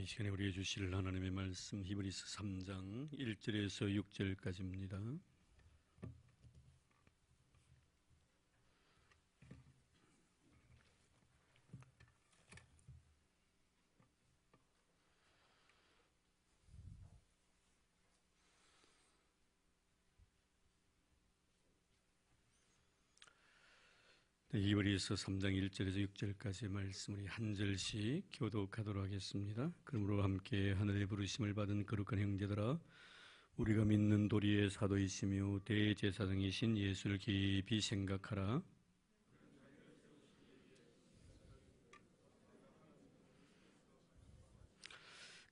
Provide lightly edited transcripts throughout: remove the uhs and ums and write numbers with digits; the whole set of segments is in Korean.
이 시간에 우리에게 주실 하나님의 말씀 히브리서 3장 1절에서 6절까지입니다. 히브리서 3장 1절에서 6절까지의 말씀을 한 절씩 교독하도록 하겠습니다. 그러므로 함께 하늘의 부르심을 받은 거룩한 형제들아, 우리가 믿는 도리의 사도이시며 대제사장이신 예수를 깊이 생각하라.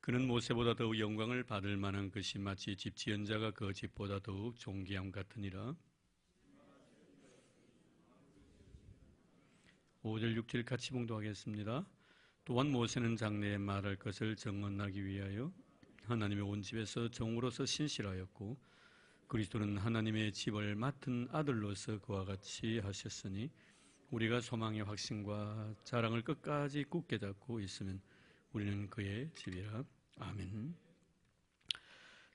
그는 모세보다 더욱 영광을 받을 만한 것이 마치 집 지은 자가 그 집보다 더욱 존귀함 같으니라. 5절 6절 같이 봉독하겠습니다. 또한 모세는 장래에 말할 것을 증언하기 위하여 하나님의 온 집에서 종으로서 신실하였고, 그리스도는 하나님의 집을 맡은 아들로서 그와 같이 하셨으니, 우리가 소망의 확신과 자랑을 끝까지 굳게 잡고 있으면 우리는 그의 집이라. 아멘.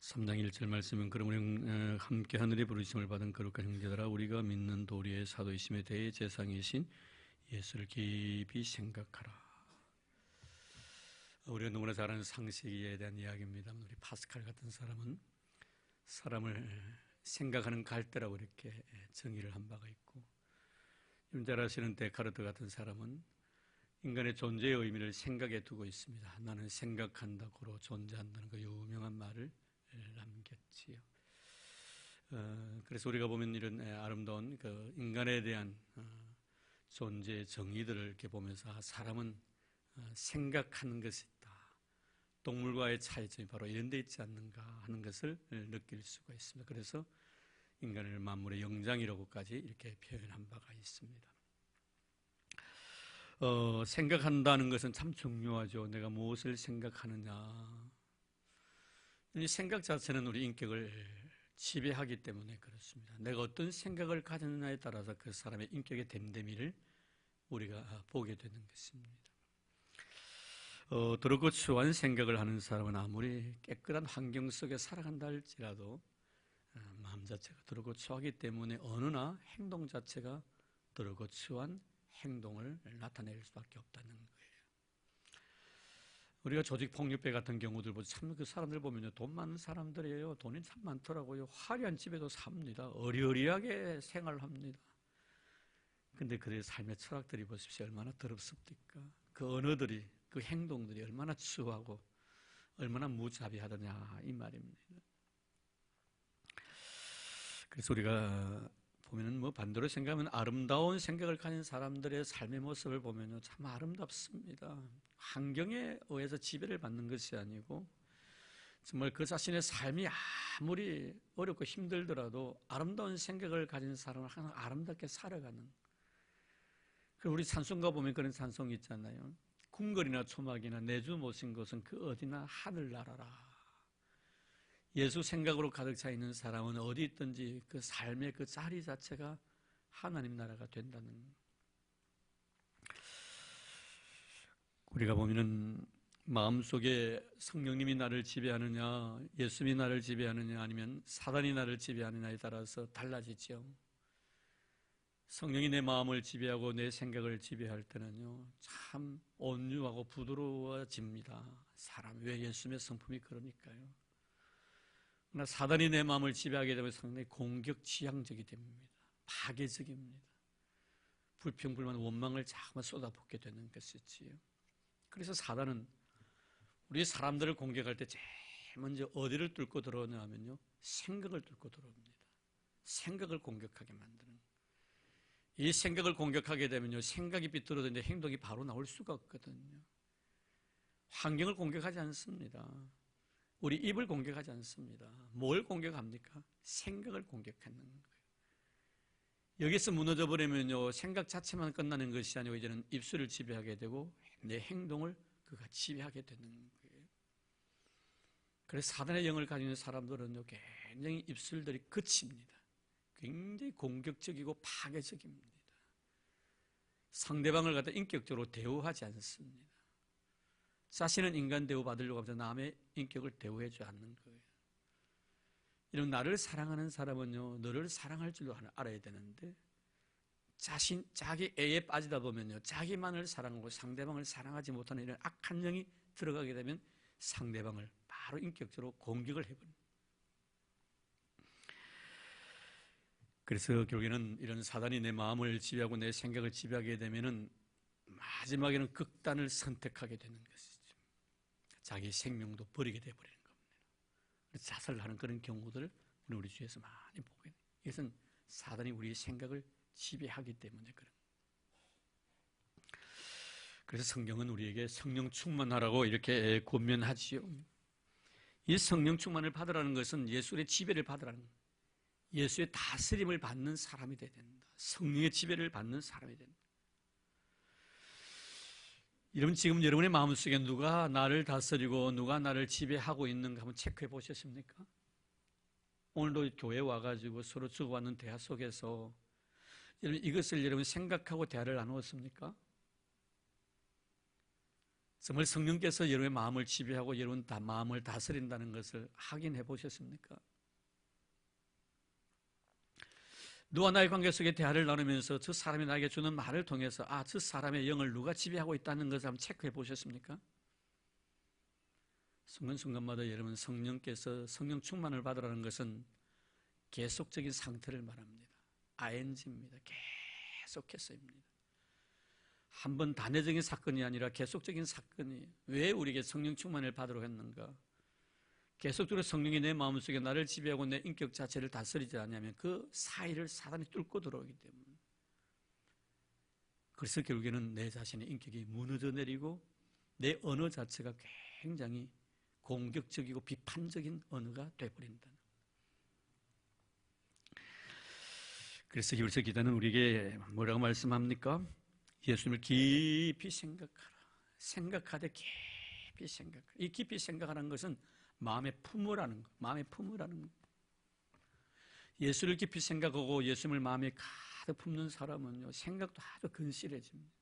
3장 1절 말씀은, 그러므로 함께 하늘의 부르심을 받은 거룩한 형제들아, 우리가 믿는 도리의 사도이심에 대해 대제사장이신 예수를 깊이 생각하라. 우리가 너무나 잘 아는 상식에 대한 이야기입니다. 우리 파스칼 같은 사람은 사람을 생각하는 갈대라고 이렇게 정의를 한 바가 있고, 잘 아시는 데카르트 같은 사람은 인간의 존재의 의미를 생각에 두고 있습니다. 나는 생각한다고로 존재한다는 그 유명한 말을 남겼지요. 그래서 우리가 보면 이런 아름다운 그 인간에 대한 존재의 정의들을 이렇게 보면서 사람은 생각하는 것이 있다. 동물과의 차이점이 바로 이런 데 있지 않는가 하는 것을 느낄 수가 있습니다. 그래서 인간을 만물의 영장이라고까지 이렇게 표현한 바가 있습니다. 생각한다는 것은 참 중요하죠. 내가 무엇을 생각하느냐. 이 생각 자체는 우리 인격을 지배하기 때문에 그렇습니다. 내가 어떤 생각을 가졌느냐에 따라서 그 사람의 인격의 됨됨이를 우리가 보게 되는 것입니다. 더럽고 추한 생각을 하는 사람은 아무리 깨끗한 환경 속에 살아간다 할지라도 마음 자체가 더럽고 추하기 때문에 어느나 행동 자체가 더럽고 추한 행동을 나타낼 수밖에 없다는 거예요. 우리가 조직 폭력배 같은 경우들 보면 참 그 사람들 보면요, 돈 많은 사람들이에요. 돈이 참 많더라고요. 화려한 집에도 삽니다. 어리어리하게 생활을 합니다. 근데 그들의 삶의 철학들이 보십시오. 얼마나 더럽습니까? 그 언어들이, 그 행동들이 얼마나 추하고 얼마나 무자비하더냐 이 말입니다. 그래서 우리가 보면은 뭐 반대로 생각하면 아름다운 생각을 가진 사람들의 삶의 모습을 보면요, 참 아름답습니다. 환경에 의해서 지배를 받는 것이 아니고 정말 그 자신의 삶이 아무리 어렵고 힘들더라도 아름다운 생각을 가진 사람은 항상 아름답게 살아가는. 우리 찬송가 보면 그런 찬송이 있잖아요. 궁궐이나 초막이나 내주 모신 곳은 그 어디나 하늘나라라. 예수 생각으로 가득 차 있는 사람은 어디 있든지 그 삶의 그 자리 자체가 하나님 나라가 된다는. 우리가 보면은 마음속에 성령님이 나를 지배하느냐, 예수님이 나를 지배하느냐, 아니면 사단이 나를 지배하느냐에 따라서 달라지죠. 성령이 내 마음을 지배하고 내 생각을 지배할 때는요, 참 온유하고 부드러워집니다. 사람, 왜 예수님의 성품이 그러니까요. 그러나 사단이 내 마음을 지배하게 되면 상당히 공격 지향적이 됩니다. 파괴적입니다. 불평불만 원망을 자꾸만 쏟아붓게 되는 것이지요. 그래서 사단은 우리 사람들을 공격할 때 제일 먼저 어디를 뚫고 들어오냐 하면요, 생각을 뚫고 들어옵니다. 생각을 공격하게 만드는. 이 생각을 공격하게 되면요, 생각이 삐뚤어지는데 행동이 바로 나올 수가 없거든요. 환경을 공격하지 않습니다. 우리 입을 공격하지 않습니다. 뭘 공격합니까? 생각을 공격하는 거예요. 여기서 무너져 버리면요, 생각 자체만 끝나는 것이 아니고 이제는 입술을 지배하게 되고 내 행동을 그가 지배하게 되는 거예요. 그래서 사단의 영을 가지고 있는 사람들은요, 굉장히 입술들이 거칩니다. 굉장히 공격적이고 파괴적입니다. 상대방을 갖다 인격적으로 대우하지 않습니다. 자신은 인간 대우 받으려고 하면서 남의 인격을 대우해주지 않는 거예요. 이런 나를 사랑하는 사람은요, 너를 사랑할 줄로 알아야 되는데, 자기 애에 빠지다 보면요, 자기만을 사랑하고 상대방을 사랑하지 못하는 이런 악한 영이 들어가게 되면 상대방을 바로 인격적으로 공격을 해버립니다. 그래서 결국에는 이런 사단이 내 마음을 지배하고 내 생각을 지배하게 되면은 마지막에는 극단을 선택하게 되는 것이죠. 자기 생명도 버리게 되어버리는 겁니다. 자살하는 그런 경우들을 우리 주위에서 많이 보게 돼요. 이것은 사단이 우리의 생각을 지배하기 때문에 그런. 그래서 성경은 우리에게 성령 충만하라고 이렇게 권면하지요. 이 성령 충만을 받으라는 것은 예수의 지배를 받으라는 거예요. 예수의 다스림을 받는 사람이 되어야 된다. 성령의 지배를 받는 사람이 된다. 여러분, 지금 여러분의 마음속에 누가 나를 다스리고 누가 나를 지배하고 있는가 한번 체크해 보셨습니까? 오늘도 교회 와가지고 서로 주고받는 대화 속에서 여러분 이것을 여러분 생각하고 대화를 나누었습니까? 정말 성령께서 여러분의 마음을 지배하고 여러분 마음을 다스린다는 것을 확인해 보셨습니까? 너와 나의 관계 속에 대화를 나누면서 저 사람이 나에게 주는 말을 통해서 저 사람의 영을 누가 지배하고 있다는 것을 한번 체크해 보셨습니까? 순간순간마다 여러분 성령께서 성령 충만을 받으라는 것은 계속적인 상태를 말합니다. ing입니다. 계속해서입니다. 한번 단회적인 사건이 아니라 계속적인 사건이 왜 우리에게 성령 충만을 받으러 했는가? 계속적으로 성령이 내 마음속에 나를 지배하고 내 인격 자체를 다스리지 않냐면 그 사이를 사단이 뚫고 들어오기 때문에 그래서 결국에는 내 자신의 인격이 무너져 내리고 내 언어 자체가 굉장히 공격적이고 비판적인 언어가 되어버린다. 그래서 히브리서 기자는 우리에게 뭐라고 말씀합니까? 예수님을 깊이 생각하라. 생각하되 깊이 생각하라. 이 깊이 생각하라는 것은 마음에 품으라는 거, 마음에 품으라는 거. 예수를 깊이 생각하고 예수님을 마음에 가득 품는 사람은요, 생각도 아주 근실해집니다.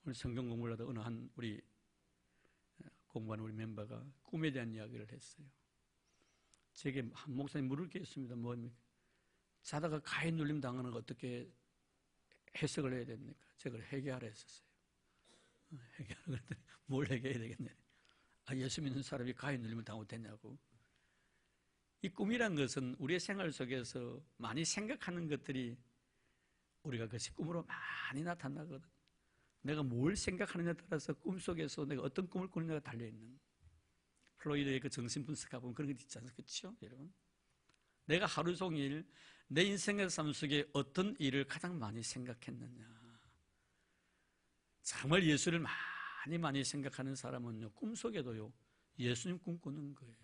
오늘 성경 공부를 하다 어느 한 우리 공부하는 우리 멤버가 꿈에 대한 이야기를 했어요. 제게 한 목사님 물을 게 있습니다. 뭡니까? 자다가 가인 눌림 당하는 거 어떻게 해석을 해야 됩니까? 제가 회개하라 했었어요. 회개하라 그랬더니 뭘 회개해야 되겠냐? 예수 믿는 사람이 가인 눌림을 당하고 되냐고. 이 꿈이란 것은 우리의 생활 속에서 많이 생각하는 것들이 우리가 그것이 꿈으로 많이 나타나거든. 내가 뭘 생각하느냐에 따라서 꿈속에서 내가 어떤 꿈을 꾸느냐가 달려있는. 플로이드의 그 정신분석해 보면 그런 게 있지 않습니까? 그렇죠? 여러분? 내가 하루 종일 내 인생의 삶 속에 어떤 일을 가장 많이 생각했느냐. 정말 예수를 많이 생각하는 사람은요, 꿈속에도요, 예수님 꿈꾸는 거예요.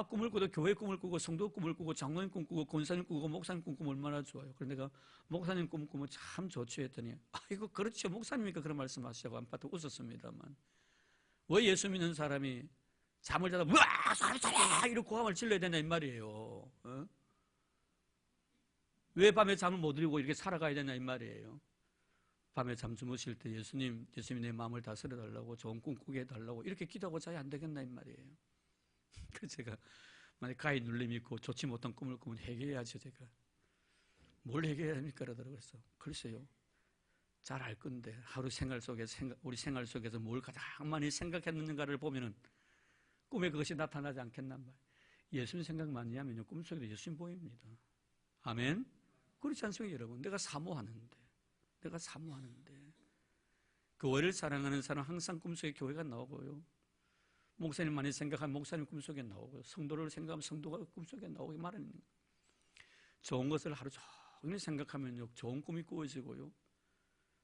꿈을 꾸도 교회 꿈을 꾸고 성도 꿈을 꾸고 장로님 꿈꾸고 권사님 꿈꾸고 목사님 꿈꾸면 얼마나 좋아요. 그런데 내가 목사님 꿈꾸면 참 좋죠 했더니 이거 그렇죠. 목사님이니까 그런 말씀하시자고 한바탕 웃었습니다만 왜 예수 믿는 사람이 잠을 자다 우와 사람 이렇게 고함을 질러야 되냐 이 말이에요. 어? 왜 밤에 잠을 못 이루고 이렇게 살아가야 되냐 이 말이에요. 밤에 잠 주무실 때 예수님이 내 마음을 다스려 달라고 좋은 꿈 꾸게 해달라고 이렇게 기도하고 자야 안 되겠나 이 말이에요. 그래서 제가 만약 가히 눌림이 있고 좋지 못한 꿈을 꾸면 회개해야죠. 제가 뭘 회개해야 합니까? 그러더라고요. 그래서 글쎄요, 잘 알 건데 하루 생활 속에서 우리 생활 속에서 뭘 가장 많이 생각했는가를 보면은 꿈에 그것이 나타나지 않겠단 말이에요. 예수님 생각 많이 하면요 꿈속에도 예수님 보입니다. 아멘. 그렇지 않습니까 여러분? 내가 사모하는데 교회를 사랑하는 사람 항상 꿈속에 교회가 나오고요. 목사님 많이 생각하면 목사님 꿈속에 나오고요. 성도를 생각하면 성도가 꿈속에 나오게 말하는 거예요. 좋은 것을 하루 종일 생각하면요 좋은 꿈이 꾸어지고요.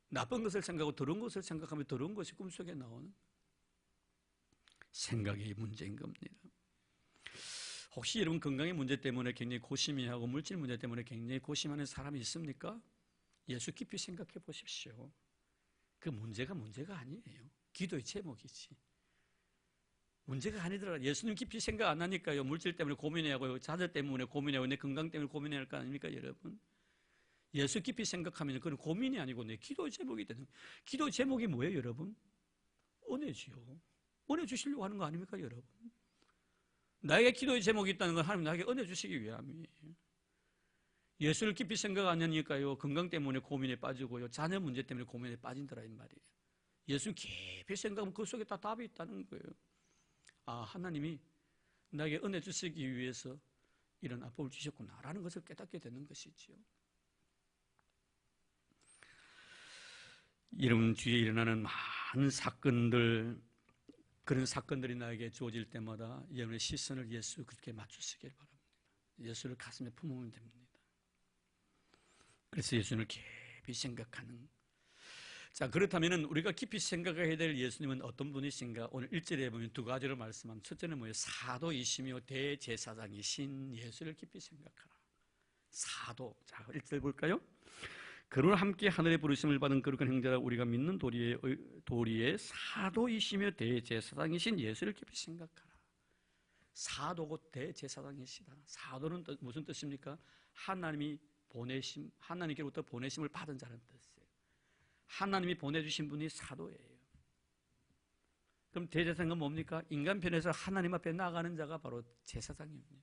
나쁜 것을 생각하고 더러운 것을 생각하면 더러운 것이 꿈속에 나오는 생각이 문제인 겁니다. 혹시 여러분 건강의 문제 때문에 굉장히 고심해하고 물질 문제 때문에 굉장히 고심하는 사람이 있습니까? 예수 깊이 생각해 보십시오. 그 문제가 아니에요. 기도의 제목이지. 문제가 아니더라. 예수님 깊이 생각 안 하니까요. 물질 때문에 고민해야 하고 자녀 때문에 고민해야 하고 내 건강 때문에 고민해야 할 거 아닙니까 여러분? 예수 깊이 생각하면 그건 고민이 아니고 내 기도의 제목이 되는. 기도의 제목이 뭐예요 여러분? 은혜지요. 은혜 주시려고 하는 거 아닙니까, 여러분? 나에게 기도의 제목이 있다는 건 하나님 나에게 은혜 주시기 위함이에요. 예수를 깊이 생각 안 하니까요, 건강 때문에 고민에 빠지고요, 자녀 문제 때문에 고민에 빠진다라 이 말이에요. 예수 깊이 생각하면 그 속에 다 답이 있다는 거예요. 아, 하나님이 나에게 은혜 주시기 위해서 이런 아픔을 주셨구나라는 것을 깨닫게 되는 것이지요. 여러분 주위에 일어나는 많은 사건들, 그런 사건들이 나에게 주어질 때마다 여러분의 시선을 예수 그렇게 맞추시길 바랍니다. 예수를 가슴에 품으면 됩니다. 그래서 예수님을 깊이 생각하는. 자, 그렇다면 우리가 깊이 생각해야 될 예수님은 어떤 분이신가? 오늘 1절에 보면 두 가지로 말씀합니다. 첫째는 뭐예요? 사도이시며 대제사장이신 예수를 깊이 생각하라. 사도. 자, 1절 볼까요? 그를 함께 하늘에 부르심을 받은 거룩한 형제라 우리가 믿는 도리의 사도이시며 대제사장이신 예수를 깊이 생각하라. 사도고 대제사장이시다. 사도는 무슨 뜻입니까? 하나님이 보내심, 하나님께로부터 보내심을 받은 자라는 뜻이에요. 하나님이 보내주신 분이 사도예요. 그럼 대제사장은 뭡니까? 인간편에서 하나님 앞에 나가는 자가 바로 제사장입니다.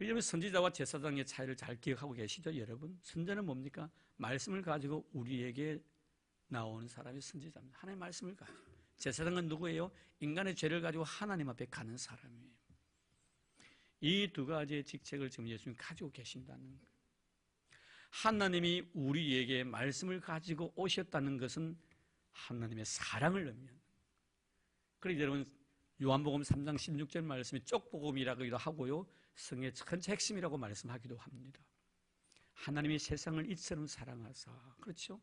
여러분 선지자와 제사장의 차이를 잘 기억하고 계시죠, 여러분? 선지자는 뭡니까? 말씀을 가지고 우리에게 나오는 사람이 선지자입니다. 하나님의 말씀을 가지고. 제사장은 누구예요? 인간의 죄를 가지고 하나님 앞에 가는 사람이에요. 이 두 가지의 직책을 지금 예수님이 가지고 계신다는 거예요. 하나님이 우리에게 말씀을 가지고 오셨다는 것은 하나님의 사랑을 의미합니다. 그래서 여러분 요한복음 3장 16절 말씀이 쪽복음이라고도 하고요, 성의 전체 핵심이라고 말씀하기도 합니다. 하나님이 세상을 이처럼 사랑하사, 그렇죠?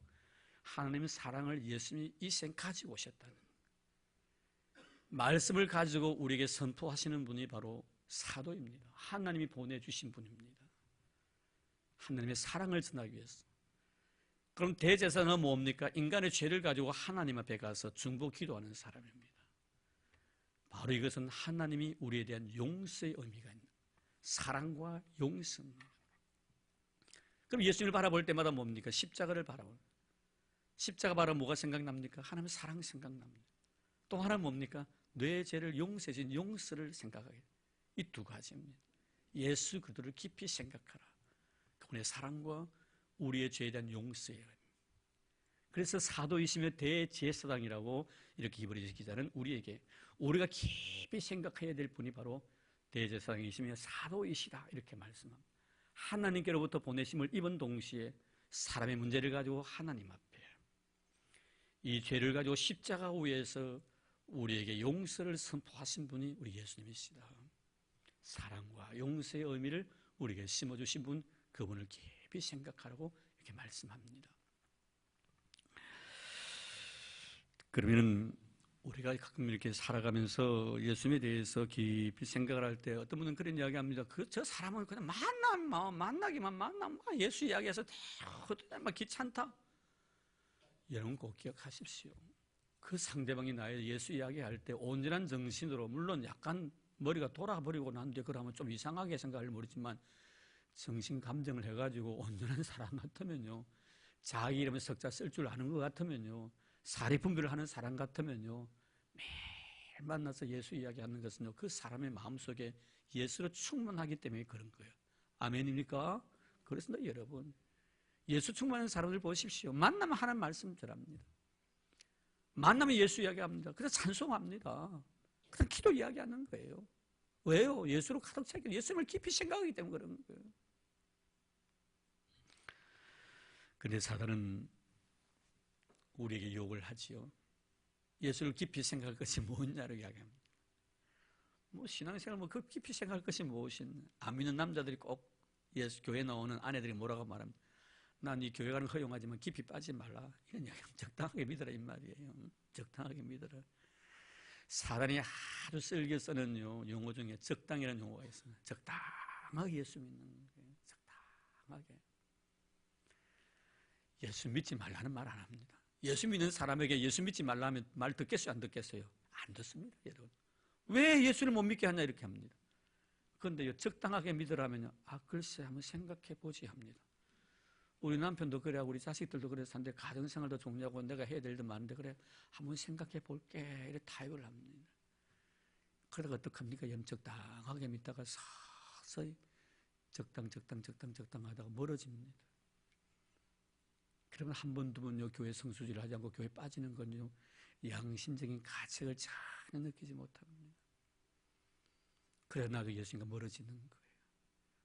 하나님의 사랑을 예수님이 이 생 가지고 오셨다는, 말씀을 가지고 우리에게 선포하시는 분이 바로 사도입니다. 하나님이 보내주신 분입니다. 하나님의 사랑을 전하기 위해서. 그럼 대제사장은 뭡니까? 인간의 죄를 가지고 하나님 앞에 가서 중보 기도하는 사람입니다. 바로 이것은 하나님이 우리에 대한 용서의 의미가 있는 사랑과 용서입니다. 그럼 예수님을 바라볼 때마다 뭡니까? 십자가를 바라볼. 십자가 바라보면 뭐가 생각납니까? 하나님의 사랑 생각납니다. 또 하나는 뭡니까? 내 죄를 용서해 준 용서를 생각하게. 이 두 가지입니다. 예수 그리스도를 깊이 생각하라. 그분의 사랑과 우리의 죄에 대한 용서예요. 그래서 사도이시며 대제사장이라고 이렇게 히브리서 기자는 우리에게 우리가 깊이 생각해야 될 분이 바로 대제사장이시며 사도이시다 이렇게 말씀합니다. 하나님께로부터 보내심을 입은 동시에 사람의 문제를 가지고 하나님 앞에 이 죄를 가지고 십자가 위에서 우리에게 용서를 선포하신 분이 우리 예수님이시다. 사랑과 용서의 의미를 우리에게 심어주신 분, 그분을 깊이 생각하라고 이렇게 말씀합니다. 그러면 우리가 가끔 이렇게 살아가면서 예수님에 대해서 깊이 생각을 할 때 어떤 분은 그런 이야기합니다. 저 사람은 그냥 만나기만 만나면 예수 이야기해서 막 귀찮다. 여러분 꼭 기억하십시오. 그 상대방이 나의 예수 이야기할 때 온전한 정신으로, 물론 약간 머리가 돌아버리고 난 뒤에 그러면 좀 이상하게 생각을 모르지만 정신 감정을 해가지고 온전한 사람 같으면요, 자기 이름에 석자 쓸 줄 아는 것 같으면요, 사리 분별을 하는 사람 같으면요, 매일 만나서 예수 이야기하는 것은요, 그 사람의 마음속에 예수로 충만하기 때문에 그런 거예요. 아멘입니까? 그렇습니다. 여러분, 예수 충만한 사람들 보십시오. 만나면 하나님 말씀 전합니다. 만나면 예수 이야기합니다. 그래서 찬송합니다. 그래서 기도 이야기하는 거예요. 왜요? 예수로 가득 차게, 예수님을 깊이 생각하기 때문에 그런 거예요. 그런데 사단은 우리에게 욕을 하지요. 예수를 깊이 생각할 것이 뭐냐고 이야기합니다. 신앙생활 그 깊이 생각할 것이 무엇인? 안 믿는 남자들이 꼭 예수 교회 나오는 아내들이 뭐라고 말합니다. 난 이 교회 가는 거 허용하지만 깊이 빠지지 말라. 이런 이야기하면 적당하게 믿어라 이 말이에요. 적당하게 믿어라. 사단이 아주 쓸게 쓰는 용어 중에 적당이라는 용어가 있어요. 적당하게 예수 믿는 거예요. 적당하게. 예수 믿지 말라는 말 안 합니다. 예수 믿는 사람에게 예수 믿지 말라면 말 듣겠어요? 안 듣겠어요? 안 듣습니다, 여러분. 왜 예수를 못 믿게 하냐 이렇게 합니다. 그런데 적당하게 믿으라면요, 글쎄 한번 생각해 보지 합니다. 우리 남편도 그래, 우리 자식들도 그래 사는데 가정생활도 중요하고 내가 해야 될 일도 많은데 그래 한번 생각해 볼게 이렇게 타협을 합니다. 그러다가 어떡합니까? 적당하게 믿다가 서서히 적당 하다가 멀어집니다. 그러면 한 번, 두 번요 교회 성수지를 하지 않고 교회 빠지는 건요 양심적인 가책을 전혀 느끼지 못합니다. 그래 나도 예수님과 멀어지는 거예요.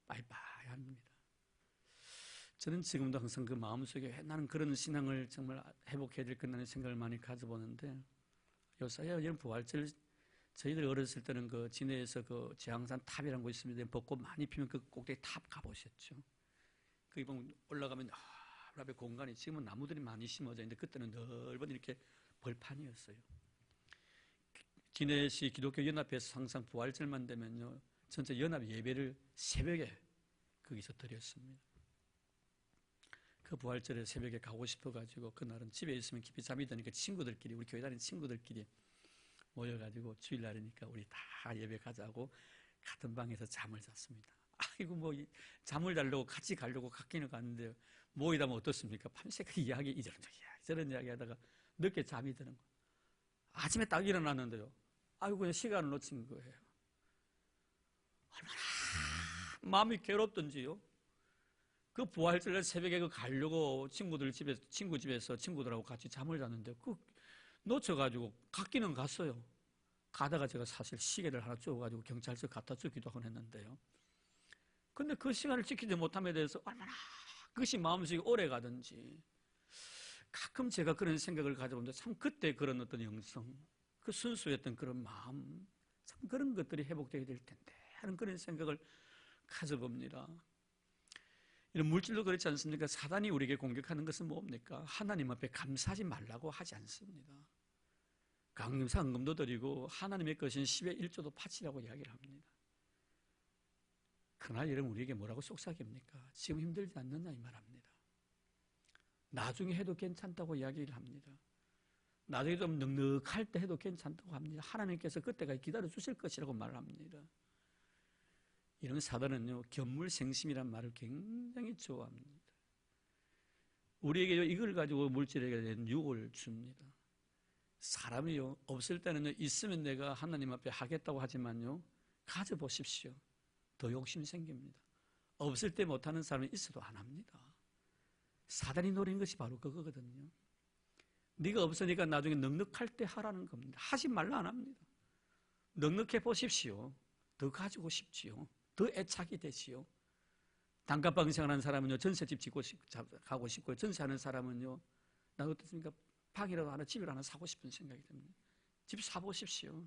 빠이빠이 합니다. 저는 지금도 항상 그 마음속에 나는 그런 신앙을 정말 회복해야 될 거라는 생각을 많이 가져보는데 요사야 여러분 부활절 저희들 어렸을 때는 그 진해에서 그 제왕산 탑이라는 곳 있습니다. 벚꽃 많이 피면 그 꼭대기 탑 가보셨죠? 거기 보면 올라가면 앞에 공간이 지금은 나무들이 많이 심어져 있는데 그때는 넓은 이렇게 벌판이었어요. 진해시 기독교 연합회에서 항상 부활절만 되면요 전체 연합 예배를 새벽에 거기서 드렸습니다. 그 부활절에 새벽에 가고 싶어가지고 그날은 집에 있으면 깊이 잠이 드니까 친구들끼리 우리 교회 다니는 친구들끼리 모여가지고 주일날이니까 우리 다 예배 가자고 같은 방에서 잠을 잤습니다. 아이고 뭐 잠을 자려고 같이 가려고 갔기는 갔는데 모이다 보면 어떻습니까? 밤새 그 이야기 이런 이야기 하다가 늦게 잠이 드는 거예요. 아침에 딱 일어났는데요. 아이고 그냥 시간을 놓친 거예요. 얼마나 마음이 괴롭던지요. 그 부활절 새벽에 그 가려고 친구 집에서 친구들하고 같이 잠을 잤는데 그 놓쳐가지고 갔기는 갔어요. 가다가 제가 사실 시계를 하나 주워가지고 경찰서 갖다 주기도 하곤 했는데요. 근데 그 시간을 지키지 못함에 대해서 얼마나 그것이 마음속에 오래 가든지 가끔 제가 그런 생각을 가져보는데 참 그때 그런 어떤 영성, 그 순수했던 그런 마음, 참 그런 것들이 회복되어야 될 텐데 하는 그런 생각을 가져봅니다. 이런 물질도 그렇지 않습니까? 사단이 우리에게 공격하는 것은 뭡니까? 하나님 앞에 감사하지 말라고 하지 않습니다. 강림상금도 드리고 하나님의 것인 10의 1조도 바치라고 이야기를 합니다. 그러나 여러분 우리에게 뭐라고 속삭입니까? 지금 힘들지 않느냐 이 말합니다. 나중에 해도 괜찮다고 이야기를 합니다. 나중에 좀 넉넉할 때 해도 괜찮다고 합니다. 하나님께서 그때까지 기다려 주실 것이라고 말합니다. 이런 사단은요 견물생심이란 말을 굉장히 좋아합니다. 우리에게 이걸 가지고 물질에게 대한 유혹을 줍니다. 사람이요 없을 때는요 있으면 내가 하나님 앞에 하겠다고 하지만요 가져보십시오. 더 욕심 생깁니다. 없을 때 못하는 사람은 있어도 안 합니다. 사단이 노리는 것이 바로 그거거든요. 네가 없으니까 나중에 넉넉할 때 하라는 겁니다. 하지 말라 안 합니다. 넉넉해 보십시오. 더 가지고 싶지요. 더 애착이 되시오. 단칸방 생활하는 사람은요 전세집 짓고 가고 싶고요. 전세하는 사람은요 나 어떻습니까? 방이라도 하나 집이라도 하나 사고 싶은 생각이 듭니다. 집 사보십시오.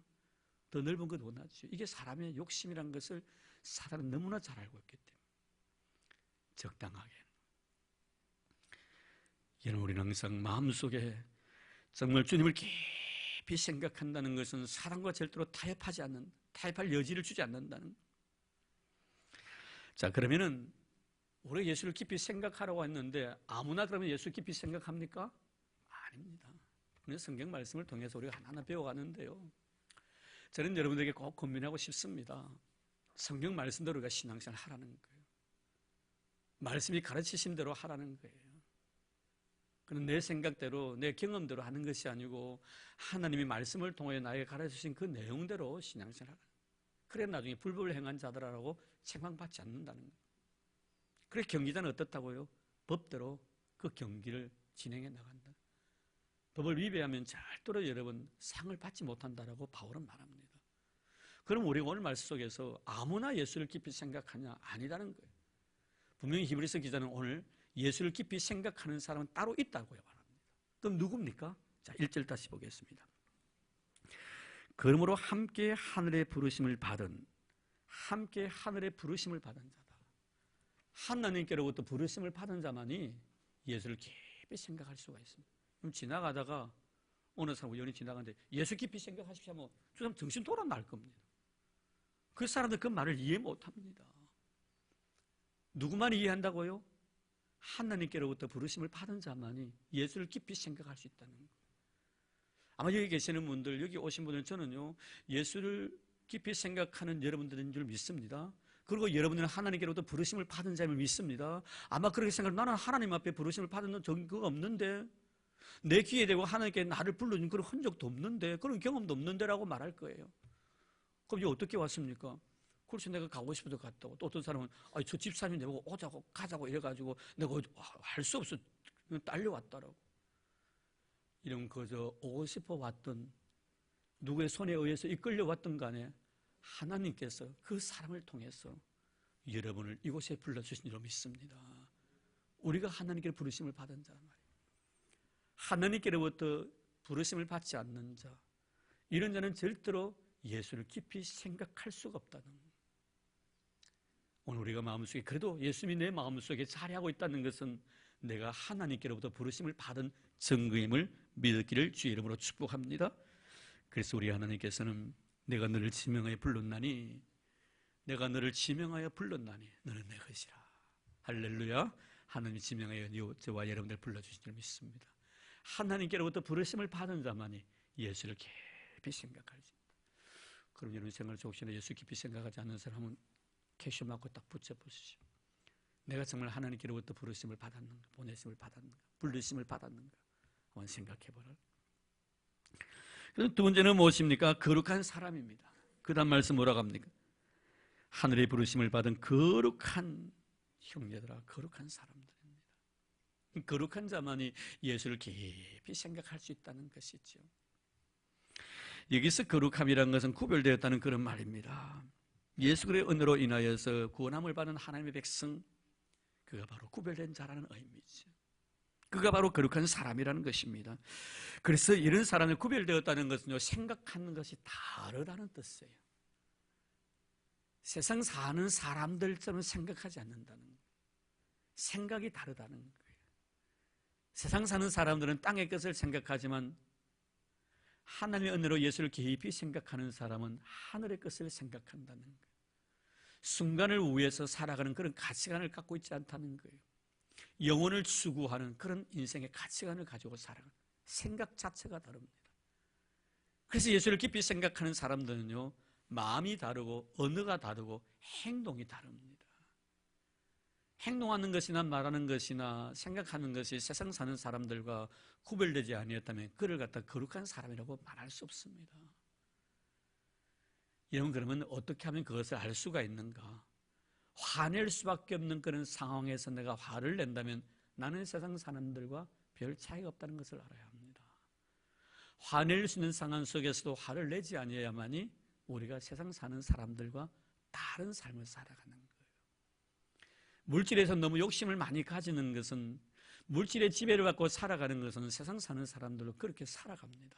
더 넓은 것 원하죠. 이게 사람의 욕심이라는 것을 사단은 너무나 잘 알고 있기 때문에 적당하게. 여러분 우리는 항상 마음속에 정말 주님을 깊이 생각한다는 것은 사단과 절대로 타협할 여지를 주지 않는다는. 자 그러면은 우리 예수를 깊이 생각하라고 했는데 아무나 그러면 예수 깊이 생각합니까? 아닙니다. 성경 말씀을 통해서 우리가 하나하나 배워가는데요. 저는 여러분들에게 꼭 권면하고 싶습니다. 성경 말씀대로 우리가 신앙생활 하라는 거예요. 말씀이 가르치신 대로 하라는 거예요. 그는 내 생각대로 내 경험대로 하는 것이 아니고 하나님이 말씀을 통해 나에게 가르치신 그 내용대로 신앙생활 하라. 그래 나중에 불법을 행한 자들하고 책망받지 않는다는 거예요. 그래 경기자는 어떻다고요? 법대로 그 경기를 진행해 나간다. 법을 위배하면 절대로 여러분 상을 받지 못한다라고 바울은 말합니다. 그럼 우리가 오늘 말씀 속에서 아무나 예수를 깊이 생각하냐? 아니라는 거예요. 분명히 히브리서 기자는 오늘 예수를 깊이 생각하는 사람은 따로 있다고 말합니다. 그럼 누굽니까? 자, 1절 다시 보겠습니다. 그러므로 함께 하늘의 부르심을 받은 자다. 하나님께로부터 부르심을 받은 자만이 예수를 깊이 생각할 수가 있습니다. 그럼 지나가다가 어느 사람 우연히 지나가는데 예수 깊이 생각하십시오 하면 저 사람 정신 돌아날 겁니다. 그 사람들 그 말을 이해 못합니다. 누구만 이해한다고요? 하나님께로부터 부르심을 받은 자만이 예수를 깊이 생각할 수 있다는 거예요. 아마 여기 계시는 분들, 여기 오신 분들은 저는요 예수를 깊이 생각하는 여러분들인 줄 믿습니다. 그리고 여러분들은 하나님께로부터 부르심을 받은 자임을 믿습니다. 아마 그렇게 생각하면 나는 하나님 앞에 부르심을 받은 증거가 없는데, 내 귀에 대고 하나님께 나를 불러준 그런 흔적도 없는데, 그런 경험도 없는데 라고 말할 거예요. 그럼 이게 어떻게 왔습니까? 그래서 내가 가고 싶어서 갔다고. 또 어떤 사람은 저 집사님이 내보고 오자고 가자고 이래가지고 내가 할 수 없어 딸려왔다라고. 이런 그저 오고 싶어 왔던, 누구의 손에 의해서 이끌려 왔던 간에 하나님께서 그 사람을 통해서 여러분을 이곳에 불러주신 줄로 믿습니다. 우리가 하나님께 부르심을 받은 자 말이에요. 하나님께로부터 부르심을 받지 않는 자, 이런 자는 절대로 예수를 깊이 생각할 수가 없다는 거예요. 오늘 우리가 마음속에 그래도 예수님이 내 마음속에 자리하고 있다는 것은 내가 하나님께로부터 부르심을 받은 증거임을 믿기를 주의 이름으로 축복합니다. 그래서 우리 하나님께서는 내가 너를 지명하여 불렀나니, 내가 너를 지명하여 불렀나니 너는 내 것이라. 할렐루야. 하나님이 지명하여 저와 여러분들 불러주신 줄 믿습니다. 하나님께로부터 부르심을 받은 자만이 예수를 깊이 생각할 수 있다. 그럼 여러분 생활 속 혹시나 예수 깊이 생각하지 않는 사람은 캐셔 맞고 딱 붙여보시죠. 내가 정말 하나님께로부터 부르심을 받았는가, 보내심을 받았는가, 불르심을 받았는가 한번 생각해보라. 두 번째는 무엇입니까? 거룩한 사람입니다. 그 다음 말씀 뭐라고 합니까? 하늘의 부르심을 받은 거룩한 형제들아, 거룩한 사람들입니다. 거룩한 자만이 예수를 깊이 생각할 수 있다는 것이죠. 여기서 거룩함이라는 것은 구별되었다는 그런 말입니다. 예수 그리스도의 은혜로 인하여서 구원함을 받은 하나님의 백성, 그가 바로 구별된 자라는 의미죠. 그가 바로 거룩한 사람이라는 것입니다. 그래서 이런 사람이 구별되었다는 것은요, 생각하는 것이 다르다는 뜻이에요. 세상 사는 사람들처럼 생각하지 않는다는 거예요. 생각이 다르다는 거예요. 세상 사는 사람들은 땅의 것을 생각하지만 하나님의 은혜로 예수를 깊이 생각하는 사람은 하늘의 것을 생각한다는 거예요. 순간을 위해서 살아가는 그런 가치관을 갖고 있지 않다는 거예요. 영혼을 추구하는 그런 인생의 가치관을 가지고 살아가는 생각 자체가 다릅니다. 그래서 예수를 깊이 생각하는 사람들은요, 마음이 다르고 언어가 다르고 행동이 다릅니다. 행동하는 것이나 말하는 것이나 생각하는 것이 세상 사는 사람들과 구별되지 아니었다면 그를 갖다 거룩한 사람이라고 말할 수 없습니다. 여러분, 그러면 어떻게 하면 그것을 알 수가 있는가? 화낼 수밖에 없는 그런 상황에서 내가 화를 낸다면 나는 세상 사람들과 별 차이가 없다는 것을 알아야 합니다. 화낼 수 있는 상황 속에서도 화를 내지 아니어야만이 우리가 세상 사는 사람들과 다른 삶을 살아가는 거예요. 물질에서 너무 욕심을 많이 가지는 것은, 물질의 지배를 받고 살아가는 것은 세상 사는 사람들로 그렇게 살아갑니다.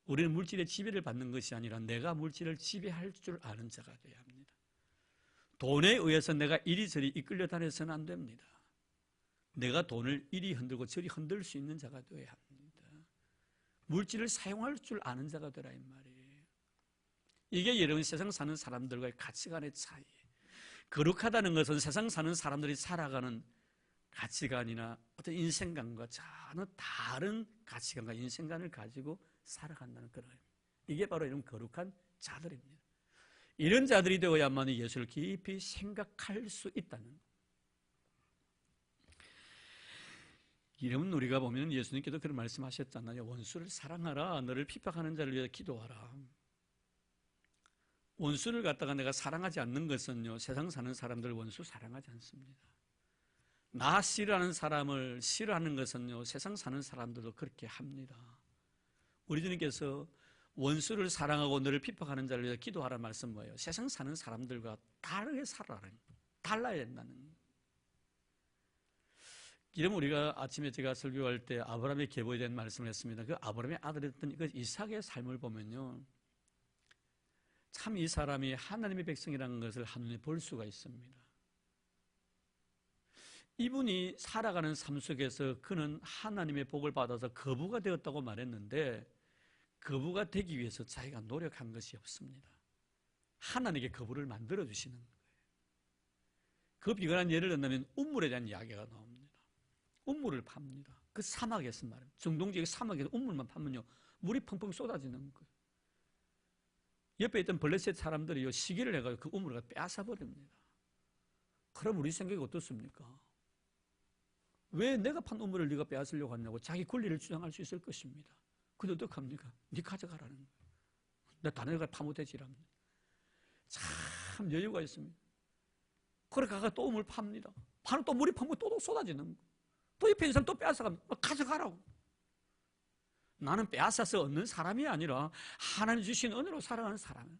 우리는 물질의 지배를 받는 것이 아니라 내가 물질을 지배할 줄 아는 자가 되어야 합니다. 돈에 의해서 내가 이리저리 이끌려 다녀서는 안 됩니다. 내가 돈을 이리 흔들고 저리 흔들 수 있는 자가 되어야 합니다. 물질을 사용할 줄 아는 자가 되라 이 말이에요. 이게 여러분 세상 사는 사람들과의 가치관의 차이. 거룩하다는 것은 세상 사는 사람들이 살아가는 가치관이나 어떤 인생관과 전혀 다른 가치관과 인생관을 가지고 살아간다는 그런 의미. 이게 바로 이런 거룩한 자들입니다. 이런 자들이 되어야만 예수를 깊이 생각할 수 있다는. 이러면 우리가 보면 예수님께서 그런 말씀하셨잖아요. 원수를 사랑하라. 너를 핍박하는 자를 위해 기도하라. 원수를 갖다가 내가 사랑하지 않는 것은요, 세상 사는 사람들 원수 사랑하지 않습니다. 나 싫어하는 사람을 싫어하는 것은요, 세상 사는 사람들도 그렇게 합니다. 우리 주님께서 원수를 사랑하고 너를 핍박하는 자를 위해 기도하라는 말씀 뭐예요? 세상 사는 사람들과 다르게 살아라는 거예요. 달라야 된다는 거예요. 이러면 우리가 아침에 제가 설교할 때 아브라함의 계보에 대한 말씀을 했습니다. 그 아브라함의 아들이었던 그 이삭의 삶을 보면요, 참 이 사람이 하나님의 백성이라는 것을 한눈에 볼 수가 있습니다. 이분이 살아가는 삶 속에서 그는 하나님의 복을 받아서 거부가 되었다고 말했는데 거부가 되기 위해서 자기가 노력한 것이 없습니다. 하나님께 거부를 만들어 주시는 거예요. 그 비관한 예를 든다면 운물에 대한 이야기가 나옵니다. 운물을 팝니다. 그 사막에서 말입니다. 중동 지역의 사막에서 운물만 파면요, 물이 펑펑 쏟아지는 거예요. 옆에 있던 블레셋 사람들이 시기를 해가지고 그 우물을 빼앗아 버립니다. 그럼 우리 생각이 어떻습니까? 왜 내가 판 우물을 네가 빼앗으려고 하냐고 자기 권리를 주장할 수 있을 것입니다. 근데 어떡합니까? 네 가져가라는 거예요. 나 다른 애가 파묻혀지랍니다. 참 여유가 있습니다. 그래 가가 또 우물 팝니다. 파는 또 물이 파면 또 쏟아지는 거예요. 또 옆에 있는 사람 또 빼앗아갑니다. 가져가라고. 나는 빼앗아서 얻는 사람이 아니라 하나님 주신 은혜로 살아가는 사람이에요.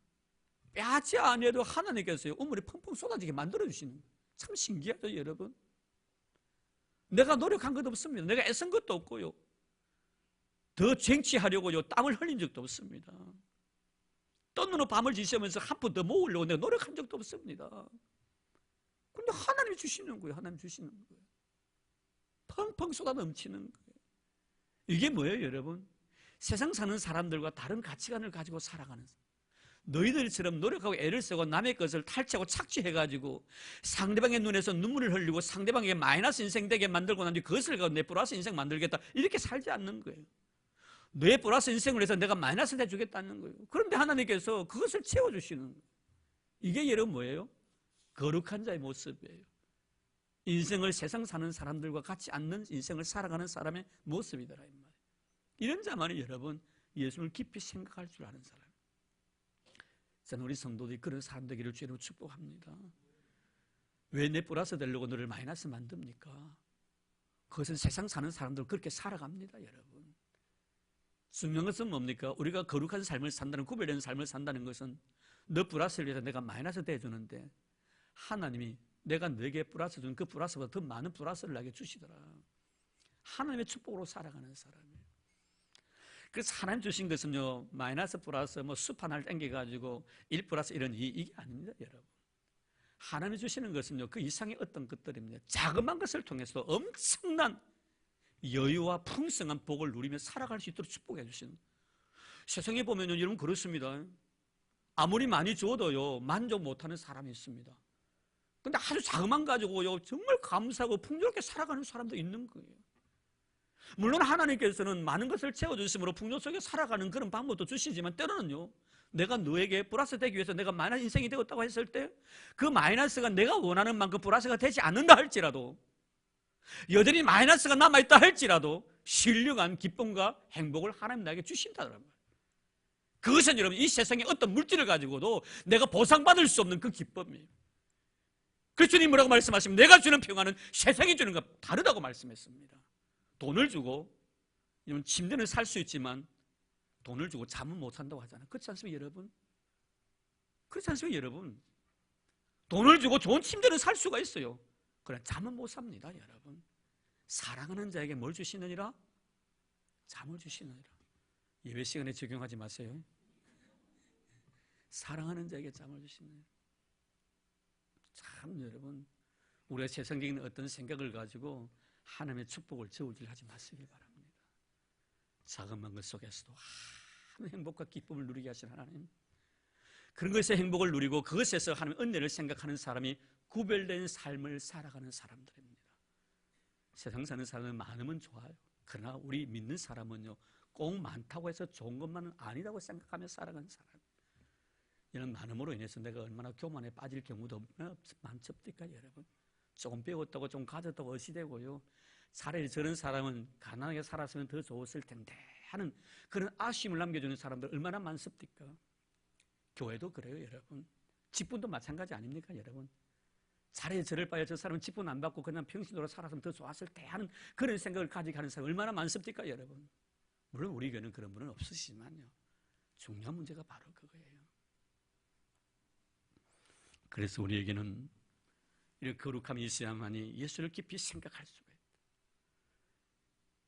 빼앗지 않아도 하나님께서 우물이 펑펑 쏟아지게 만들어주시는 거예요. 참 신기하죠, 여러분? 내가 노력한 것도 없습니다. 내가 애쓴 것도 없고요. 더 쟁취하려고요, 땀을 흘린 적도 없습니다. 뜬눈으로 밤을 지새면서 한 푼 더 모으려고 내가 노력한 적도 없습니다. 근데 하나님이 주시는 거예요. 하나님 주시는 거예요. 펑펑 쏟아 넘치는 거예요. 이게 뭐예요, 여러분? 세상 사는 사람들과 다른 가치관을 가지고 살아가는 사람. 너희들처럼 노력하고 애를 쓰고 남의 것을 탈취하고 착취해가지고 상대방의 눈에서 눈물을 흘리고 상대방에게 마이너스 인생 되게 만들고 난 뒤 그것을 가지고 내 플러스 인생 만들겠다, 이렇게 살지 않는 거예요. 내 플러스 인생을 해서 내가 마이너스를 해주겠다는 거예요. 그런데 하나님께서 그것을 채워주시는 거예요. 이게 여러분 뭐예요? 거룩한 자의 모습이에요. 인생을 세상 사는 사람들과 같지 않는 인생을 살아가는 사람의 모습이더라, 이 말이에요. 이런 자만이 여러분 예수를 깊이 생각할 줄 아는 사람. 저는 우리 성도들이 그런 사람 되기를 주로 축복합니다. 왜 내 플러스 되려고 너를 마이너스 만듭니까? 그것은 세상 사는 사람들 그렇게 살아갑니다, 여러분. 중요한 것은 뭡니까? 우리가 거룩한 삶을 산다는, 구별된 삶을 산다는 것은 너 플러스를 위해서 내가 마이너스 대주는데 하나님이 내가 너에게 플러스 준 그 플러스보다 더 많은 플러스를 나에게 주시더라. 하나님의 축복으로 살아가는 사람이에요. 그래서 하나님 주신 것은요, 마이너스 플러스 뭐 숲 하나를 땡겨가지고 1 플러스 이런 이게 아닙니다, 여러분. 하나님이 주시는 것은요, 그 이상의 어떤 것들입니다. 자그마한 것을 통해서 엄청난 여유와 풍성한 복을 누리며 살아갈 수 있도록 축복해 주시는. 세상에 보면요, 여러분 그렇습니다. 아무리 많이 줘도요, 만족 못하는 사람이 있습니다. 근데 아주 자그만 가지고요, 정말 감사하고 풍요롭게 살아가는 사람도 있는 거예요. 물론 하나님께서는 많은 것을 채워주심으로 풍요 속에 살아가는 그런 방법도 주시지만 때로는요, 내가 너에게 플러스 되기 위해서 내가 마이너스 인생이 되었다고 했을 때 그 마이너스가 내가 원하는 만큼 플러스가 되지 않는다 할지라도, 여전히 마이너스가 남아있다 할지라도 신령한 기쁨과 행복을 하나님 나에게 주신다는 말이에요. 그것은 여러분 이 세상의 어떤 물질을 가지고도 내가 보상받을 수 없는 그 기쁨이에요. 그래서 주님 뭐라고 말씀하시면 내가 주는 평안은 세상이 주는 것과 다르다고 말씀했습니다. 돈을 주고 침대는 살 수 있지만 돈을 주고 잠은 못 산다고 하잖아요. 그렇지 않습니까, 여러분? 그렇지 않습니까, 여러분? 돈을 주고 좋은 침대는 살 수가 있어요. 그러나 잠은 못 삽니다, 여러분. 사랑하는 자에게 뭘 주시느니라? 잠을 주시느니라. 예배 시간에 적용하지 마세요. 사랑하는 자에게 잠을 주시느니라. 참 여러분, 우리가 세상적인 어떤 생각을 가지고 하나님의 축복을 저울질하지 마시기 바랍니다. 자그마한 것 속에서도 한 행복과 기쁨을 누리게 하신 하나님, 그런 것의 행복을 누리고 그것에서 하나님의 은혜를 생각하는 사람이 구별된 삶을 살아가는 사람들입니다. 세상 사는 사람은 많으면 좋아요. 그러나 우리 믿는 사람은요, 꼭 많다고 해서 좋은 것만은 아니라고 생각하며 살아가는 사람. 이런 많음으로 인해서 내가 얼마나 교만에 빠질 경우도 많습니까, 여러분? 조금 배웠다고 좀 가졌다고 어시되고요, 차라리 저런 사람은 가난하게 살았으면 더 좋았을 텐데 하는 그런 아쉬움을 남겨주는 사람들 얼마나 많습니까? 교회도 그래요, 여러분. 직분도 마찬가지 아닙니까, 여러분? 차라리 저럴 바에 저 사람은 직분 안 받고 그냥 평신도로 살았으면 더 좋았을 때 하는 그런 생각을 가지고 하는 사람 얼마나 많습니까, 여러분? 물론 우리 교회는 그런 분은 없으시지만요, 중요한 문제가 바로 그거예요. 그래서 우리에게는 이런 거룩함이 있어야만이 예수를 깊이 생각할 수가 있다.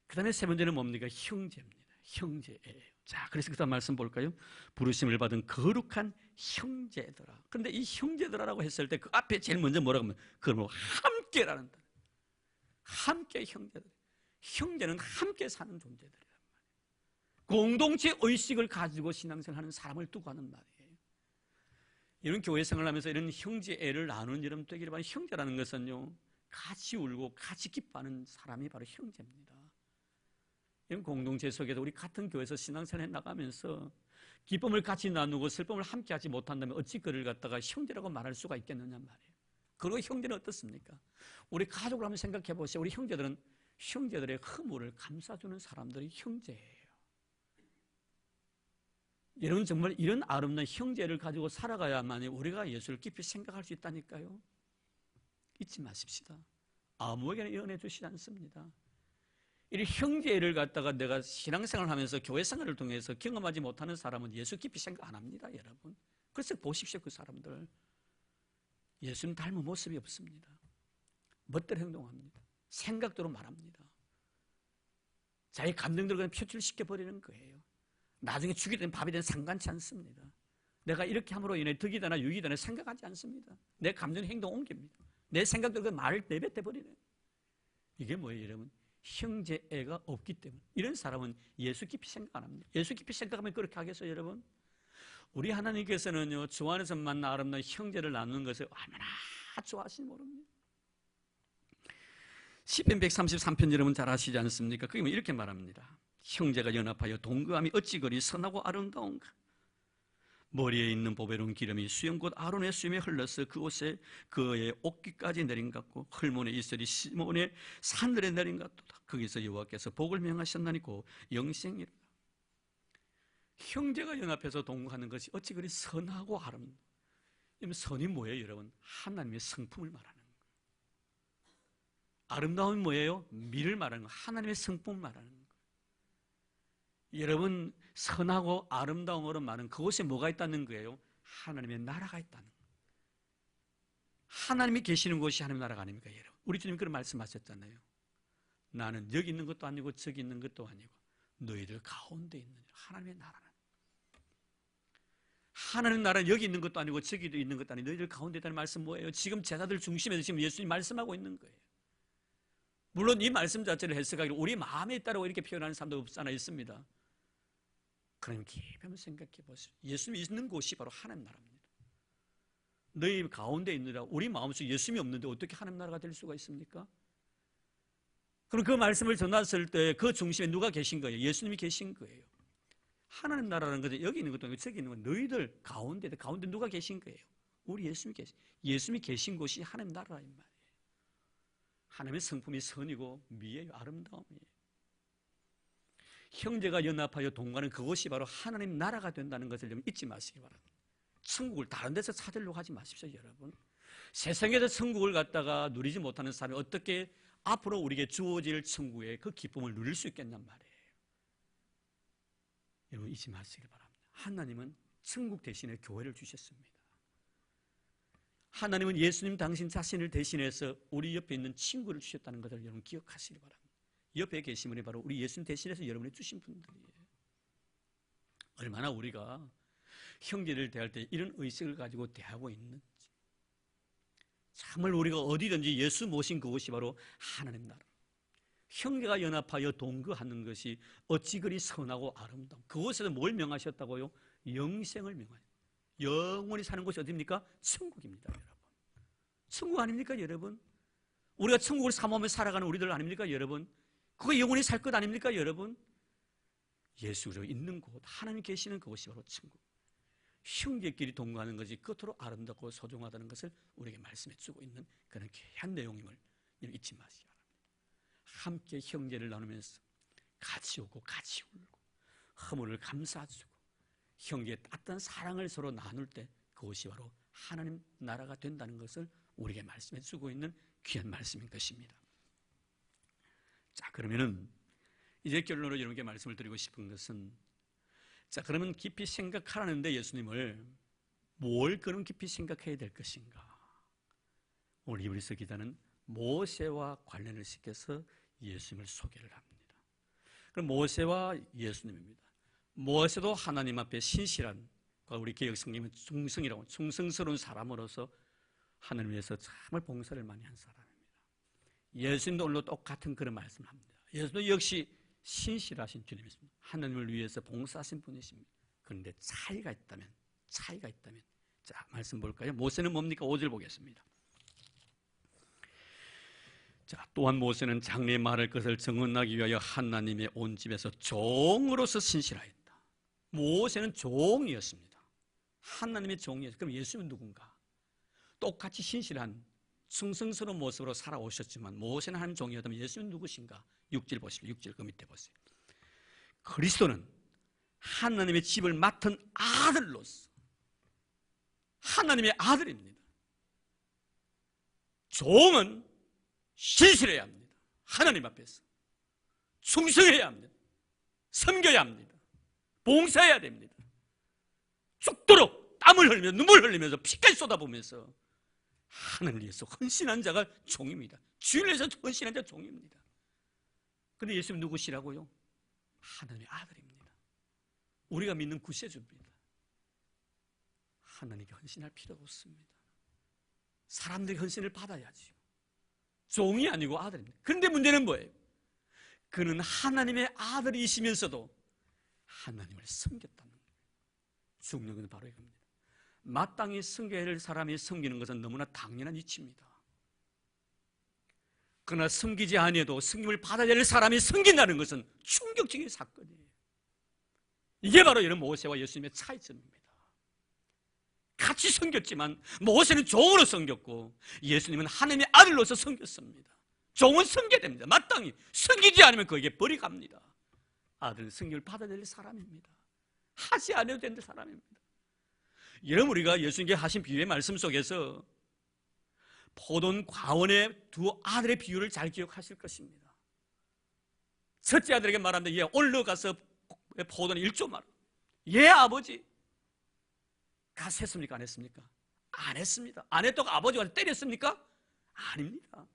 그 다음에 세 번째는 뭡니까? 형제입니다. 형제예요. 자, 그래서 그 다음 말씀 볼까요? 부르심을 받은 거룩한 형제들아. 그런데 이 형제들아라고 했을 때 그 앞에 제일 먼저 뭐라고 하면 그러면 함께라는 단어. 함께 형제들. 형제는 함께 사는 존재들이란 말이에요. 공동체 의식을 가지고 신앙생활하는 사람을 두고 하는 말이에요. 이런 교회 생활을 하면서 이런 형제애를 나누는 여러분 되기를 바라는 형제라는 것은요, 같이 울고 같이 기뻐하는 사람이 바로 형제입니다. 이런 공동체 속에서 우리 같은 교회에서 신앙생활 해 나가면서 기쁨을 같이 나누고 슬픔을 함께 하지 못한다면 어찌 그를 갖다가 형제라고 말할 수가 있겠느냐 말이에요. 그리고 형제는 어떻습니까? 우리 가족을 한번 생각해 보세요. 우리 형제들은 형제들의 허물을 감싸주는 사람들이 형제예요. 여러분, 정말 이런 아름다운 형제를 가지고 살아가야만 우리가 예수를 깊이 생각할 수 있다니까요. 잊지 마십시다. 아무에게나 이 은혜 주시지 않습니다. 이 형제를 갖다가 내가 신앙생활을 하면서 교회생활을 통해서 경험하지 못하는 사람은 예수 깊이 생각 안 합니다, 여러분. 그래서 보십시오, 그 사람들. 예수님 닮은 모습이 없습니다. 멋대로 행동합니다. 생각대로 말합니다. 자기 감정들을 그냥 표출시켜버리는 거예요. 나중에 죽이 되든 밥이 되든 상관치 않습니다. 내가 이렇게 함으로 인해 득이 되나 유익이 되나 생각하지 않습니다. 내 감정 행동 옮깁니다. 내 생각대로 그 말을 내뱉어버리는. 이게 뭐예요, 여러분? 형제애가 없기 때문에. 이런 사람은 예수 깊이 생각 안 합니다. 예수 깊이 생각하면 그렇게 하겠어요, 여러분? 우리 하나님께서는요, 주 안에서 만나 아름다운 형제를 나누는 것을 얼마나 좋아하시는지 모릅니다. 시편 133편 여러분 잘 아시지 않습니까? 거기 이렇게 말합니다. 형제가 연합하여 동거함이 어찌 그리 선하고 아름다운가. 머리에 있는 보배로운 기름이 수염곧 아론의 수염에 흘러서 그곳에 그의 옷깃까지 내린 것 같고 헐몬의 이슬이 시몬의 산들에 내린 것 같도다. 거기서 여호와께서 복을 명하셨나니고 영생이라. 형제가 연합해서 동거하는 것이 어찌 그리 선하고 아름다워. 선이 뭐예요, 여러분? 하나님의 성품을 말하는 거예요. 아름다움이 뭐예요? 미를 말하는 거예요. 하나님의 성품을 말하는 거예요. 여러분, 선하고 아름다움으로 말하는 그곳에 뭐가 있다는 거예요? 하나님의 나라가 있다는 거예요. 하나님이 계시는 곳이 하나님의 나라가 아닙니까, 여러분? 우리 주님 그런 말씀하셨잖아요. 나는 여기 있는 것도 아니고 저기 있는 것도 아니고 너희들 가운데 있는 하나님의 나라는. 하나님의 나라는 여기 있는 것도 아니고 저기도 있는 것도 아니고 너희들 가운데 있다는 말씀 뭐예요? 지금 제자들 중심에서 지금 예수님 말씀하고 있는 거예요. 물론 이 말씀 자체를 해석하기로 우리 마음에 있다고 이렇게 표현하는 사람도 없잖아, 있습니다. 그럼 깊이 한번 생각해 보세요. 예수님이 있는 곳이 바로 하나님 나라입니다. 너희 가운데 있느라 우리 마음속에 예수님이 없는데 어떻게 하나님 나라가 될 수가 있습니까? 그럼 그 말씀을 전했을 때 그 중심에 누가 계신 거예요? 예수님이 계신 거예요. 하나님 나라라는 것은 여기 있는 것도 아니고 저기 있는 건 너희들 가운데 누가 계신 거예요? 우리 예수님이 계신. 예수님이 계신 곳이 하나님 나라란 말이에요. 하나님의 성품이 선이고 미예요, 아름다움이에요. 형제가 연합하여 동거하는 그것이 바로 하나님 나라가 된다는 것을 좀 잊지 마시기 바랍니다. 천국을 다른 데서 찾으려고 하지 마십시오, 여러분. 세상에서 천국을 갖다가 누리지 못하는 사람이 어떻게 앞으로 우리에게 주어질 천국의 그 기쁨을 누릴 수 있겠냔 말이에요. 여러분, 잊지 마시기 바랍니다. 하나님은 천국 대신에 교회를 주셨습니다. 하나님은 예수님 당신 자신을 대신해서 우리 옆에 있는 친구를 주셨다는 것을 여러분 기억하시기 바랍니다. 옆에 계신 분이 바로 우리 예수님 대신해서 여러분이 주신 분들이에요. 얼마나 우리가 형제를 대할 때 이런 의식을 가지고 대하고 있는지. 정말 우리가 어디든지 예수 모신 그곳이 바로 하나님 나라. 형제가 연합하여 동거하는 것이 어찌 그리 선하고 아름다워. 그곳에서 뭘 명하셨다고요? 영생을 명하셨어요. 영원히 사는 곳이 어디입니까? 천국입니다, 여러분. 천국 아닙니까, 여러분? 우리가 천국을 사모하며 살아가는 우리들 아닙니까, 여러분? 그거 영원히 살 것 아닙니까, 여러분? 예수로 있는 곳, 하나님 계시는 그곳이 바로 천국. 형제끼리 동거하는 것이 끝으로 아름답고 소중하다는 것을 우리에게 말씀해 주고 있는 그런 귀한 내용임을 잊지 마시기 바랍니다. 함께 형제를 나누면서 같이 웃고 같이 울고 허물을 감싸주고 형제의 따뜻한 사랑을 서로 나눌 때 그것이 바로 하나님 나라가 된다는 것을 우리에게 말씀해 주고 있는 귀한 말씀인 것입니다. 자, 그러면은 이제 결론으로 여러분께 말씀을 드리고 싶은 것은, 자, 그러면 깊이 생각하라는데 예수님을 뭘 그런 깊이 생각해야 될 것인가? 오늘 히브리서 기자는 모세와 관련을 시켜서 예수님을 소개를 합니다. 그럼 모세와 예수님입니다. 모세도 하나님 앞에 신실한, 우리 개역 성경은 충성이라고, 충성스러운 사람으로서 하나님 위해서 정말 봉사를 많이 한 사람입니다. 예수님도 오늘도 똑같은 그런 말씀을 합니다. 예수도 역시 신실하신 주님이십니다. 하나님을 위해서 봉사하신 분이십니다. 그런데 차이가 있다면, 자, 말씀 볼까요? 모세는 뭡니까? 5절 보겠습니다. 자, 또한 모세는 장래에 말할 것을 증언하기 위하여 하나님의 온 집에서 종으로서 신실하였다. 모세는 종이었습니다. 하나님의 종이었어요. 그럼 예수님은 누군가? 똑같이 신실한 충성스러운 모습으로 살아오셨지만 모세는 한 종이었다면 예수는 누구신가? 6절 보시죠. 6절 그 밑에 보세요. 그리스도는 하나님의 집을 맡은 아들로서 하나님의 아들입니다. 종은 신실해야 합니다. 하나님 앞에서 충성해야 합니다. 섬겨야 합니다. 봉사해야 됩니다. 죽도록 땀을 흘리면서 눈물 흘리면서 피까지 쏟아보면서 하나님을 위해서 헌신한 자가 종입니다. 주를 위해서 헌신한 자가 종입니다. 그런데 예수님 누구시라고요? 하나님의 아들입니다. 우리가 믿는 구세주입니다. 하나님께 헌신할 필요가 없습니다. 사람들이 헌신을 받아야지요. 종이 아니고 아들입니다. 그런데 문제는 뭐예요? 그는 하나님의 아들이시면서도 하나님을 섬겼다는 거예요. 중요한 건 바로 이겁니다. 마땅히 섬겨야 할 사람이 섬기는 것은 너무나 당연한 이치입니다. 그러나 섬기지 아니해도 섬김을 받아야 할 사람이 섬긴다는 것은 충격적인 사건이에요. 이게 바로 이런 모세와 예수님의 차이점입니다. 같이 섬겼지만 모세는 종으로 섬겼고 예수님은 하나님의 아들로서 섬겼습니다. 종은 섬겨야 됩니다. 마땅히 섬기지 않으면 그에게 벌이 갑니다. 아들은 섬김을 받아야 될 사람입니다. 하지 않아도 되는 사람입니다. 여러분, 우리가 예수님께 하신 비유의 말씀 속에서 포도원 과원의 두 아들의 비유를 잘 기억하실 것입니다. 첫째 아들에게 말합니다. 얘 올라가서 포도원 1조 말아. 얘 아버지 가서 했습니까? 안 했습니까? 안 했습니다. 안 했다고 아버지가 때렸습니까? 아닙니다.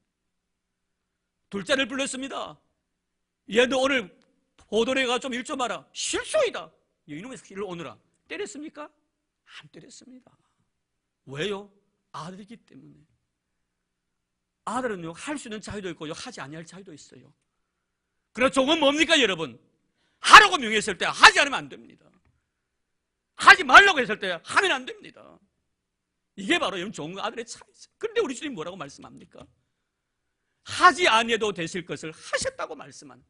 둘째를 불렀습니다. 얘 너 오늘 포도원에 가서 좀 1조 말아. 실수이다. 이놈의 일을 오느라 때렸습니까? 안 때렸습니다. 왜요? 아들이기 때문에. 아들은요, 할 수 있는 자유도 있고요, 하지 아니할 자유도 있어요. 그러나 종은 뭡니까, 여러분? 하라고 명했을 때 하지 않으면 안 됩니다. 하지 말라고 했을 때 하면 안 됩니다. 이게 바로 여러분 종과 아들의 차이죠. 그런데 우리 주님 뭐라고 말씀합니까? 하지 아니해도 되실 것을 하셨다고 말씀한,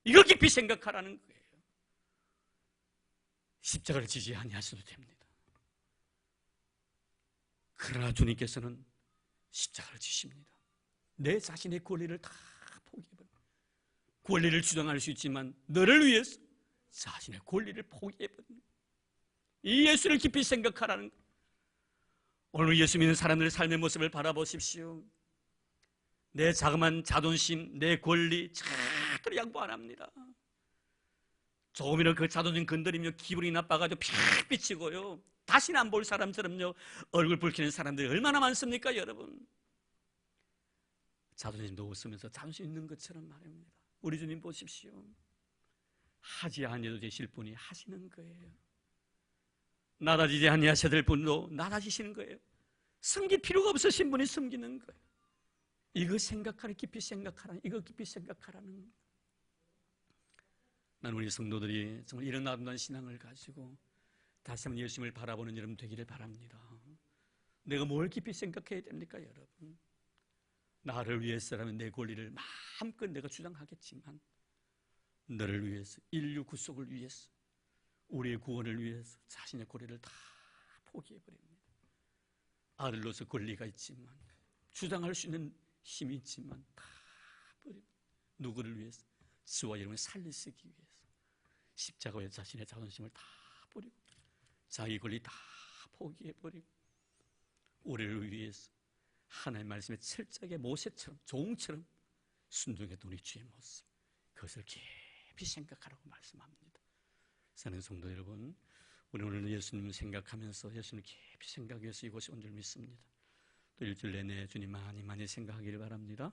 이걸 깊이 생각하라는 거예요. 십자가를 지지 아니하셔도 됩니다. 그러나 주님께서는 십자가를 지십니다. 내 자신의 권리를 다 포기해버립니다. 권리를 주장할 수 있지만 너를 위해서 자신의 권리를 포기해버립니다. 이 예수를 깊이 생각하라는 것. 오늘 예수 믿는 사람들의 삶의 모습을 바라보십시오. 내 자그마한 자존심, 내 권리 절대로 양보 안 합니다. 조금이라도 그 자존심 건드리면 기분이 나빠가지고 픽 비치고요, 다시는 안 볼 사람처럼요 얼굴 붉히는 사람들이 얼마나 많습니까, 여러분? 자존심도 없으면서 자존심 있는 것처럼 말합니다. 우리 주님 보십시오. 하지 아니해도 되실 분이 하시는 거예요. 낮아지지 아니하셔야 될 분도 낮아지시는 거예요. 섬길 필요가 없으신 분이 섬기는 거예요. 이거 생각하라, 깊이 생각하라, 이거 깊이 생각하라는 거예요. 난 우리 성도들이 정말 이런 아름다운 신앙을 가지고 다시 한번 예수님을 바라보는 여러분 되기를 바랍니다. 내가 뭘 깊이 생각해야 됩니까, 여러분? 나를 위해서라면 내 권리를 마음껏 내가 주장하겠지만 너를 위해서, 인류 구속을 위해서, 우리의 구원을 위해서 자신의 권리를 다 포기해버립니다. 아들로서 권리가 있지만, 주장할 수 있는 힘이 있지만 다 버립니다. 누구를 위해서? 저와 여러분을 살리시기 위해서 십자가에 자신의 자존심을 다 버리고 자기 권리 다 포기해버리고 우리를 위해서 하나님의 말씀에 철저하게 모세처럼, 종처럼 순종했던 우리 주의 모습, 그것을 깊이 생각하라고 말씀합니다. 사는 성도 여러분, 우리 오늘 예수님을 생각하면서 예수님을 깊이 생각하기 위해서 이곳에 온 줄 믿습니다. 또 일주일 내내 주님 많이 생각하기를 바랍니다.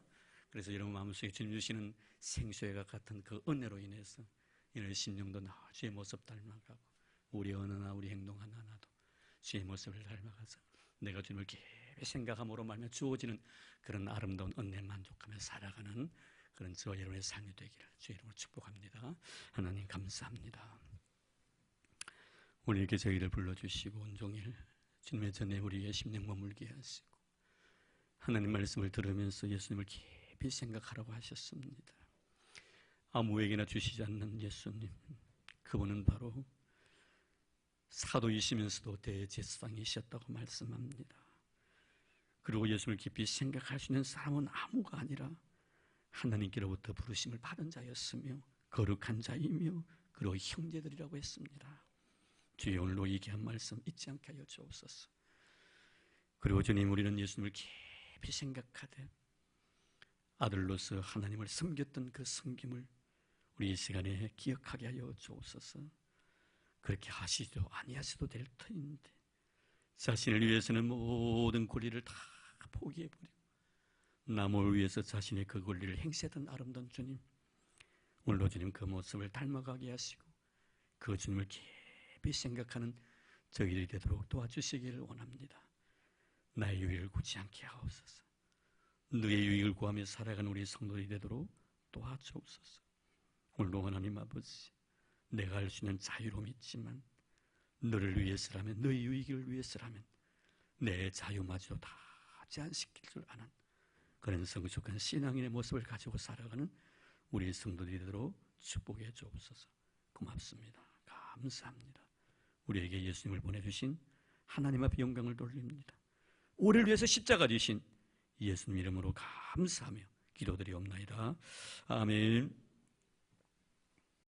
그래서 여러분 마음속에 주님 주시는 생수회가 같은 그 은혜로 인해서 이날 심령도 나 주의 모습 닮아가고 우리 언어나 우리 행동 하나하나도 주의 모습을 닮아가서 내가 주님을 깊이 생각함으로 말며 주어지는 그런 아름다운 은혜에 만족하며 살아가는 그런 저와 여러분의 삶이 되기를 주의 이름으로 축복합니다. 하나님 감사합니다. 오늘 이렇게 저희를 불러주시고 온종일 주님의 전에 우리의 심령 머물게 하시고 하나님 말씀을 들으면서 예수님을 깊이 생각하라고 하셨습니다. 아무에게나 주시지 않는 예수님, 그분은 바로 사도이시면서도 대제사장이셨다고 말씀합니다. 그리고 예수를 깊이 생각할 수 있는 사람은 아무가 아니라 하나님께로부터 부르심을 받은 자였으며 거룩한 자이며 그리고 형제들이라고 했습니다. 주여, 오늘도 이 귀한 말씀 잊지 않게 하여 주옵소서. 그리고 주님, 우리는 예수님을 깊이 생각하되 아들로서 하나님을 섬겼던 그 섬김을 우리 이 시간에 기억하게 하여 주옵소서. 그렇게 하시지도 아니하셔도 될 터인데 자신을 위해서는 모든 권리를 다 포기해버리고 남을 위해서 자신의 그 권리를 행세하던 아름다운 주님, 오늘도 주님 그 모습을 닮아가게 하시고 그 주님을 깊이 생각하는 저희들이 되도록 도와주시기를 원합니다. 나의 유익을 구지 않게 하옵소서. 너의 유익을 구하며 살아가는 우리 성도들이 되도록 도와주옵소서. 오늘도 하나님 아버지, 내가 할 수 있는 자유로움이 있지만 너를 위해서라면, 너의 유익을 위해서라면 내 자유마저도 다 제한시킬 줄 아는 그런 성숙한 신앙인의 모습을 가지고 살아가는 우리 성도들이 되도록 축복해 주옵소서. 고맙습니다. 감사합니다. 우리에게 예수님을 보내주신 하나님 앞에 영광을 돌립니다. 우리를 위해서 십자가 지신 예수님 이름으로 감사하며 기도드리옵나이다. 아멘.